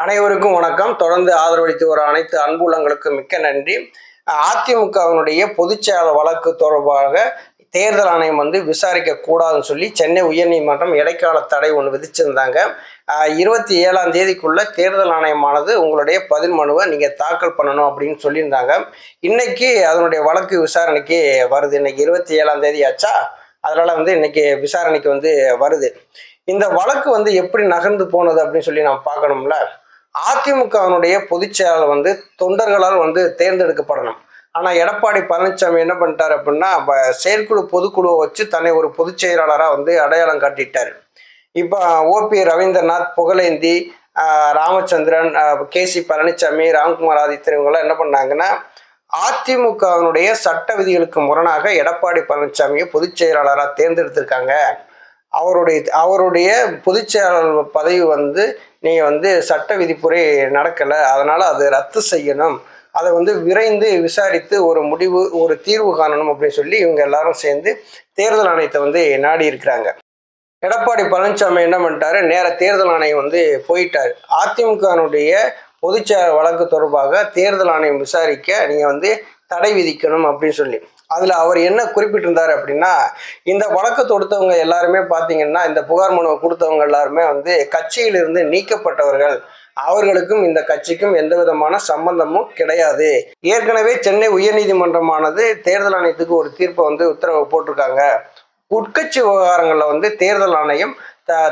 அனைவருக்கும் வணக்கம். தொடர்ந்து ஆதரவளித்து வர அனைத்து அன்புள்ளங்களுக்கு மிக்க நன்றி. அதிமுகவினுடைய பொதுச்செயலாளர் வழக்கு தொடர்பாக தேர்தல் ஆணையம் விசாரிக்க கூடாதுன்னு சொல்லி சென்னை உயர்நீதிமன்றம் இடைக்கால தடை ஒன்று விதிச்சிருந்தாங்க. 27ஆம் தேதிக்குள்ள தேர்தல் ஆணையமானது உங்களுடைய பதில் மனுவை நீங்க தாக்கல் பண்ணணும் அப்படின்னு சொல்லியிருந்தாங்க. இன்னைக்கு அதனுடைய வழக்கு விசாரணைக்கு வருது. இன்னைக்கு 27ஆம் தேதி ஆச்சா, அதனால இன்னைக்கு விசாரணைக்கு வருது. இந்த வழக்கு எப்படி நகர்ந்து போனது அப்படின்னு சொல்லி நாம் பார்க்கணும்ல. அதிமுகவினுடைய பொதுச் செயலாளர் தொண்டர்களால் தேர்ந்தெடுக்கப்படணும். ஆனா எடப்பாடி பழனிசாமி என்ன பண்ணிட்டாரு அப்படின்னா, செயற்குழு பொதுக்குழுவை வச்சு தன்னை ஒரு பொதுச் செயலாளரா அடையாளம் காட்டிட்டாரு. இப்ப ஓபி ரவீந்திரநாத், புகழேந்தி, ராமச்சந்திரன், KC பழனிசாமி, ராம்குமார் ஆதித்யன் இவங்கெல்லாம் என்ன பண்ணாங்கன்னா, அதிமுகவினுடைய சட்ட விதிகளுக்கு முரணாக எடப்பாடி பழனிசாமியை பொதுச் செயலாளராக தேர்ந்தெடுத்திருக்காங்க. அவருடைய பொதுச் செயலாளர் பதவி நீங்க சட்ட விதிப்புரை நடக்கலை, அதனால அதை ரத்து செய்யணும், அதை விரைந்து விசாரித்து ஒரு தீர்வு காணணும் அப்படின்னு சொல்லி இவங்க எல்லாரும் சேர்ந்து தேர்தல் ஆணையத்தை நாடி இருக்கிறாங்க. எடப்பாடி பழனிசாமி என்ன பண்ணிட்டாரு, நேர தேர்தல் ஆணையம் போயிட்டாரு. அதிமுகனுடைய பொதுச்செயலாளர் வழக்கு தொடர்பாக தேர்தல் ஆணையம் விசாரிக்க நீங்க தடை விதிக்கணும் அப்படின்னு சொல்லி அதுல அவர் என்ன குறிப்பிட்டிருந்தாரு அப்படின்னா, இந்த வழக்கு தொடுத்தவங்க எல்லாருமே பாத்தீங்கன்னா, இந்த புகார் மனுவை கொடுத்தவங்க எல்லாருமே கட்சியிலிருந்து நீக்கப்பட்டவர்கள், அவர்களுக்கும் இந்த கட்சிக்கும் எந்த விதமான சம்பந்தமும் கிடையாது. ஏற்கனவே சென்னை உயர்நீதிமன்றமானது தேர்தல் ஆணையத்துக்கு ஒரு தீர்ப்பை உத்தரவு போட்டிருக்காங்க. உட்கட்சி விவகாரங்கள்ல தேர்தல் ஆணையம்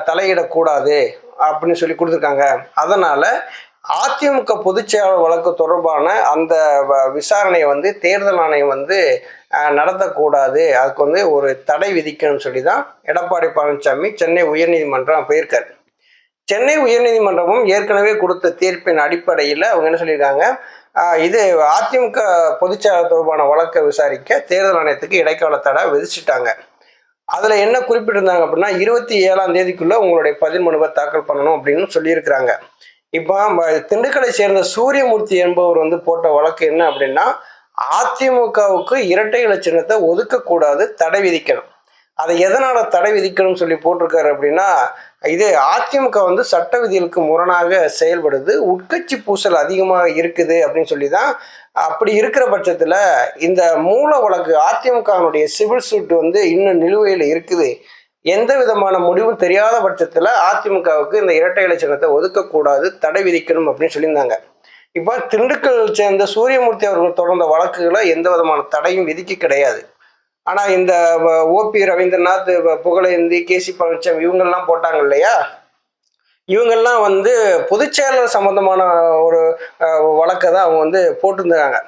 தலையிடக்கூடாது அப்படின்னு சொல்லி கொடுத்துருக்காங்க. அதனால அதிமுக பொதுச்செயலாளர் வழக்கு தொடர்பான அந்த விசாரணையை தேர்தல் ஆணையம் நடத்தக்கூடாது, அதுக்கு ஒரு தடை விதிக்கணும்னு சொல்லி தான் எடப்பாடி பழனிசாமி சென்னை உயர்நீதிமன்றம் போயிருக்காரு. சென்னை உயர்நீதிமன்றமும் ஏற்கனவே கொடுத்த தீர்ப்பின் அடிப்படையில் அவங்க என்ன சொல்லியிருக்காங்க, இது அதிமுக பொதுச்செயலாளர் தொடர்பான வழக்கை விசாரிக்க தேர்தல் ஆணையத்துக்கு இடைக்கால தடை விதிச்சுட்டாங்க. அதுல என்ன குறிப்பிட்டிருந்தாங்க அப்படின்னா, 27ஆம் தேதிக்குள்ள உங்களுடைய பதில் மனுவை தாக்கல் பண்ணணும் அப்படின்னு சொல்லியிருக்கிறாங்க. இப்போ திண்டுக்கலை சேர்ந்த சூரியமூர்த்தி என்பவர் போட்ட வழக்கு என்ன அப்படின்னா, அதிமுகவுக்கு இரட்டை இலை சின்னத்தை ஒதுக்கக்கூடாது, தடை விதிக்கணும். அதை எதனால தடை விதிக்கணும்னு சொல்லி போட்டிருக்காரு அப்படின்னா, இது அதிமுக சட்ட விதிகளுக்கு முரணாக செயல்படுது, உட்கட்சி பூசல் அதிகமாக இருக்குது அப்படின்னு சொல்லி தான். அப்படி இருக்கிற பட்சத்துல இந்த மூல வழக்கு அதிமுகனுடைய சிவில் சூட் இன்னும் நிலுவையில் இருக்குது. எந்த விதமான முடிவும் தெரியாத பட்சத்துல அதிமுகவுக்கு இந்த இரட்டை இலை சின்னத்தை ஒதுக்கக்கூடாது, தடை விதிக்கணும் அப்படின்னு சொல்லியிருந்தாங்க. இப்போ திண்டுக்கல் சேர்ந்த சூரியமூர்த்தி அவர்கள் தொடர்ந்த வழக்குகளை எந்த விதமான தடையும் விதிக்க கிடையாது. ஆனா இந்த ஓபி ரவீந்திரநாத், புகழேந்தி, KC பழனிசாமி இவங்கெல்லாம் போட்டாங்க இல்லையா, இவங்கெல்லாம் பொதுச் செயலாளர் சம்பந்தமான ஒரு வழக்கை தான் அவங்க போட்டிருந்தாங்க.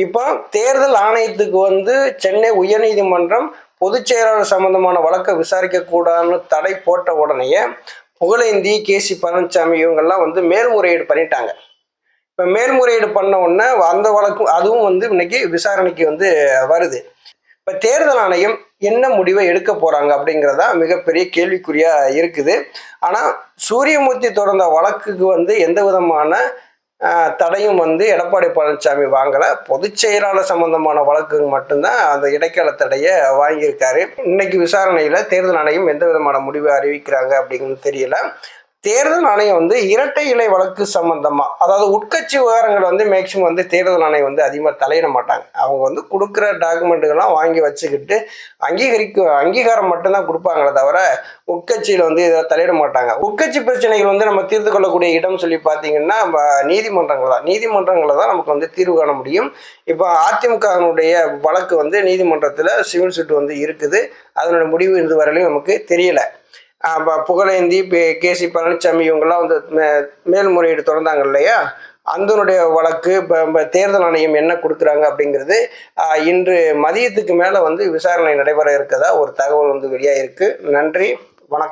இப்போ தேர்தல் ஆணையத்துக்கு சென்னை உயர்நீதிமன்றம் பொதுச் செயலாளர் சம்பந்தமான வழக்கை விசாரிக்க கூடாதுன்னு தடை போட்ட உடனேயே புகழேந்தி, KC பழனிசாமி இவங்கெல்லாம் மேல்முறையீடு பண்ணிட்டாங்க. இப்போ மேல்முறையீடு பண்ண உடனே அந்த வழக்கு அதுவும் இன்னைக்கு விசாரணைக்கு வருது. இப்போ தேர்தல் ஆணையம் என்ன முடிவை எடுக்க போறாங்க அப்படிங்கிறதா மிகப்பெரிய கேள்விக்குறியா இருக்குது. ஆனா சூரியமூர்த்தி தொடர்ந்த வழக்குக்கு எந்த விதமான தடையும் எடப்பாடி பழனிசாமி வாங்கல. பொதுச் செயலாளர் சம்பந்தமான வழக்கு மட்டும்தான் அந்த இடைக்கால தடையை வாங்கியிருக்காரு. இன்னைக்கு விசாரணையில தேர்தல் ஆணையம் எந்த விதமான முடிவை அறிவிக்கிறாங்க அப்படிங்கிறது தெரியல. தேர்தல் ஆணையம் இரட்டை இலை வழக்கு சம்பந்தமா, அதாவது உட்கட்சி விவகாரங்கள் மேக்சிமம் தேர்தல் ஆணையம் அதிகமாக தலையிட மாட்டாங்க. அவங்க கொடுக்குற டாக்குமெண்ட்டுகள்லாம் வாங்கி வச்சுக்கிட்டு அங்கீகாரம் மட்டும்தான் கொடுப்பாங்களே தவிர உட்கட்சியில் இதை தலையிட மாட்டாங்க. உட்கட்சி பிரச்சனைகள் நம்ம தீர்த்து கொள்ளக்கூடிய இடம் சொல்லி பார்த்தீங்கன்னா நீதிமன்றங்களை தான் நமக்கு தீர்வு காண முடியும். இப்போ அதிமுகவினுடைய வழக்கு நீதிமன்றத்தில் சிவில் சூட் இருக்குது. அதனுடைய முடிவு இது வரையிலும் நமக்கு தெரியல. புகழேந்தி, KC பழனிசாமி இவங்கெல்லாம் மேல்முறையீடு தொடர்ந்தாங்க இல்லையா, அதனுடைய வழக்கு தேர்தல் ஆணையம் என்ன கொடுக்குறாங்க அப்படிங்கிறது இன்று மதியத்துக்கு மேலே விசாரணை நடைபெற இருக்கதா ஒரு தகவல் வெளியாயிருக்கு. நன்றி, வணக்கம்.